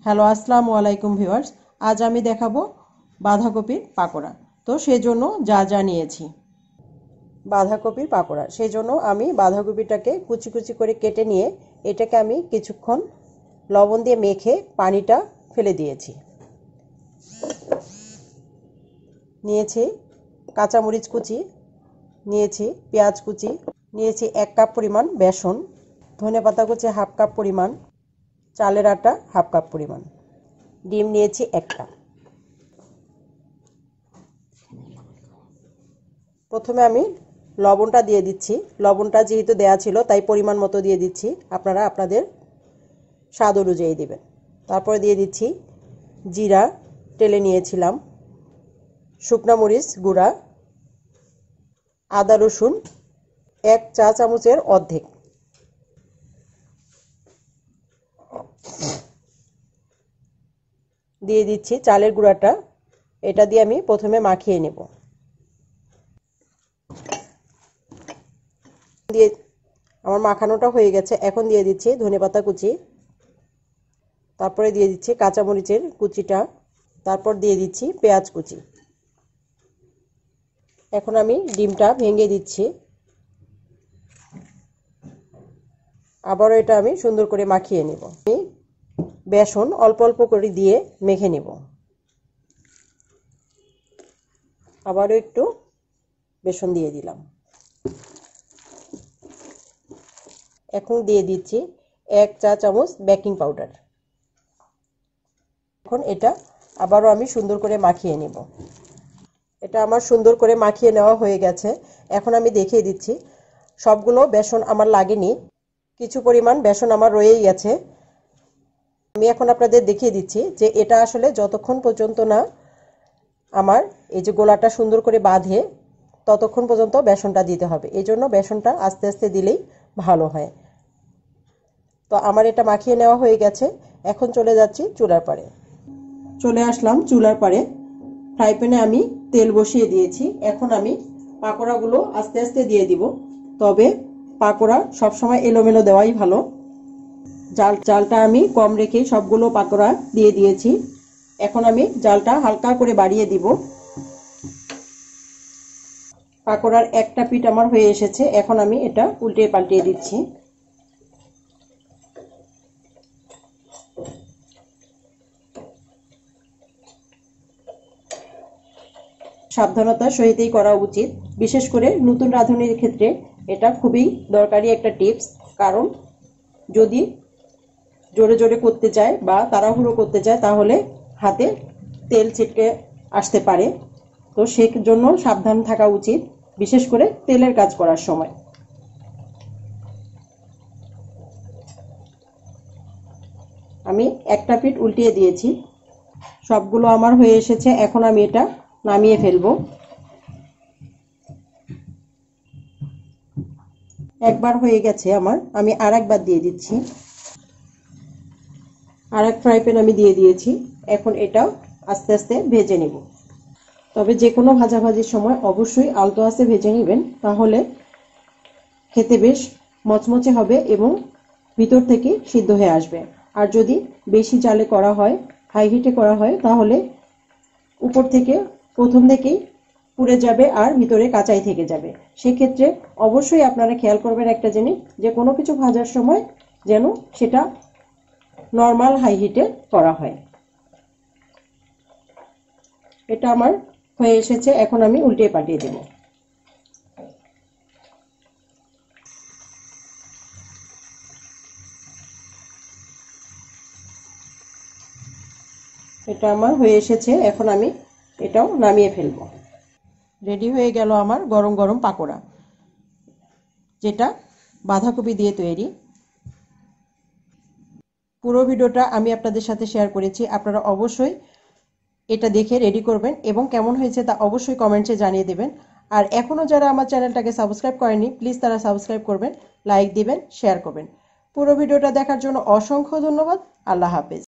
Hello আসসালামু আলাইকুম viewers, আজ আমি দেখাবো বাঁধাকপির পাকোড়া। তো সেজন্য যা যা নিয়েছি, বাঁধাকপির পাকোড়া সেজন্য আমি বাঁধাকপিটাকে কুচি কুচি করে কেটে নিয়ে এটাকে আমি কিছুক্ষণ লবণ দিয়ে মেখে পানিটা ফেলে দিয়েছি। নিয়েছি কাঁচামরিচ কুচি, নিয়েছি পেঁয়াজ কুচি, নিয়েছি 1 কাপ পরিমাণ বেসন, ধনেপাতা কুচি 1/2 কাপ পরিমাণ, চালের আটা 1/2 কাপ পরিমাণ, ডিম নিয়েছি 1টা। প্রথমে আমি লবণটা দিয়ে দিচ্ছি। লবণটা যেহেতু দেয়া ছিল তাই পরিমাণ মতো দিয়ে দিচ্ছি, আপনারা আপনাদের স্বাদ অনুযায়ী দেবেন। তারপরে দিয়ে দিচ্ছি জিরা টেলে নিয়েছিলাম, শুকনো মরিচ গুঁড়া, আদা রসুন 1 চা চামচের অর্ধেক, দিয়ে দিচ্ছি চালের গুঁড়াটা। এটা দিয়ে আমি প্রথমে মাখিয়ে নেব। দিয়ে আমার মাখানোটা হয়ে গেছে। এখন দিয়ে দিচ্ছি ধনেপাতা কুচি, তারপরে দিয়ে দিচ্ছি কাঁচামরিচের কুচিটা, তারপর দিয়ে দিচ্ছি পেঁয়াজ কুচি। এখন আমি ডিমটা ভেঙে দিচ্ছি। আবারও এটা আমি সুন্দর করে মাখিয়ে নেব। আমি বেসন অল্প অল্প করে দিয়ে মেখে নেব। আবারও একটু বেসন দিয়ে দিলাম। এখন দিয়ে দিচ্ছি 1 চা চামচ বেকিং পাউডার। এখন এটা আবারও আমি সুন্দর করে মাখিয়ে নেব। এটা আমার সুন্দর করে মাখিয়ে নেওয়া হয়ে গেছে। এখন আমি দেখিয়ে দিচ্ছি, সবগুলো বেসন আমার লাগেনি, কিছু পরিমাণ বেসন আমার রয়েই গেছে। আমি এখন আপনাদের দেখিয়ে দিচ্ছি যে এটা আসলে যতক্ষণ পর্যন্ত না আমার এই যে গোলাটা সুন্দর করে বাঁধে ততক্ষণ পর্যন্ত বেসনটা দিতে হবে। এই জন্য বেসনটা আস্তে আস্তে দিলেই ভালো হয়। তো আমার এটা মাখিয়ে নেওয়া হয়ে গেছে। এখন চলে যাচ্ছি চুলার পাড়ে। চলে আসলাম চুলার পাড়ে। ফ্রাই প্যানে আমি তেল বসিয়ে দিয়েছি। এখন আমি পাকোড়াগুলো আস্তে আস্তে দিয়ে দিব, তবে পাকোড়া সবসময় এলোমেলো দেওয়াই ভালো। জালটা আমি কম রেখে সবগুলো পাকোড়া দিয়ে দিয়েছি। এখন আমি জালটা হালকা করে বাড়িয়ে দিব। পাকোড়ার একটা পিঠ আমার হয়ে এসেছে। এখন আমি এটা উল্টিয়ে পাল্টিয়ে দিচ্ছি। সাবধানতার সহিতই করা উচিত, বিশেষ করে নতুন রাঁধুনির ক্ষেত্রে এটা খুবই দরকারি একটা টিপস। কারণ যদি জোরে জোরে করতে চায় বা তাড়াহুড়ো করতে চায় তাহলে হাতে তেল ছিটকে আসতে পারে। তো সেজন্য সাবধান থাকা উচিত, বিশেষ করে তেলের কাজ করার সময়। আমি একটা পিঠ উল্টিয়ে দিয়েছি। সবগুলো আমার হয়ে এসেছে। এখন আমি এটা নামিয়ে ফেলবো। একবার হয়ে গেছে আমার, আমি আর একবার দিয়ে দিচ্ছি। আর এক ফ্রাই প্যান আমি দিয়ে দিয়েছি। এখন এটাও আস্তে আস্তে ভেজে নেব। তবে যে কোনো ভাজাভাজির সময় অবশ্যই আলতো আঁচে ভেজে নেবেন, তাহলে খেতে বেশ মচমচে হবে এবং ভিতর থেকে সিদ্ধ হয়ে আসবে। আর যদি বেশি জালে করা হয়, হাই হিটে করা হয়, তাহলে উপর থেকে প্রথম থেকেই পুড়ে যাবে আর ভিতরে কাঁচাই থেকে যাবে। সেক্ষেত্রে অবশ্যই আপনারা খেয়াল করবেন একটা জিনিস, যে কোনো কিছু ভাজার সময় যেন সেটা নর্মাল হাই হিটে করা হয়। এটা আমার হয়ে এসেছে। এখন আমি উল্টিয়ে পাল্টিয়ে দেব। এটা আমার হয়ে এসেছে। এখন আমি এটাও নামিয়ে ফেলবো। রেডি হয়ে গেল আমার গরম গরম পাকোড়া, যেটা বাঁধাকপি দিয়ে তৈরি। পুরো ভিডিওটা আমি আপনাদের সাথে শেয়ার করেছি। আপনারা অবশ্যই এটা দেখে রেডি করবেন এবং কেমন হয়েছে তা অবশ্যই কমেন্টসে জানিয়ে দেবেন। আর এখনও যারা আমার চ্যানেলটাকে সাবস্ক্রাইব করেনি, প্লিজ তারা সাবস্ক্রাইব করবেন, লাইক দিবেন, শেয়ার করবেন। পুরো ভিডিওটা দেখার জন্য অসংখ্য ধন্যবাদ। আল্লাহ হাফেজ।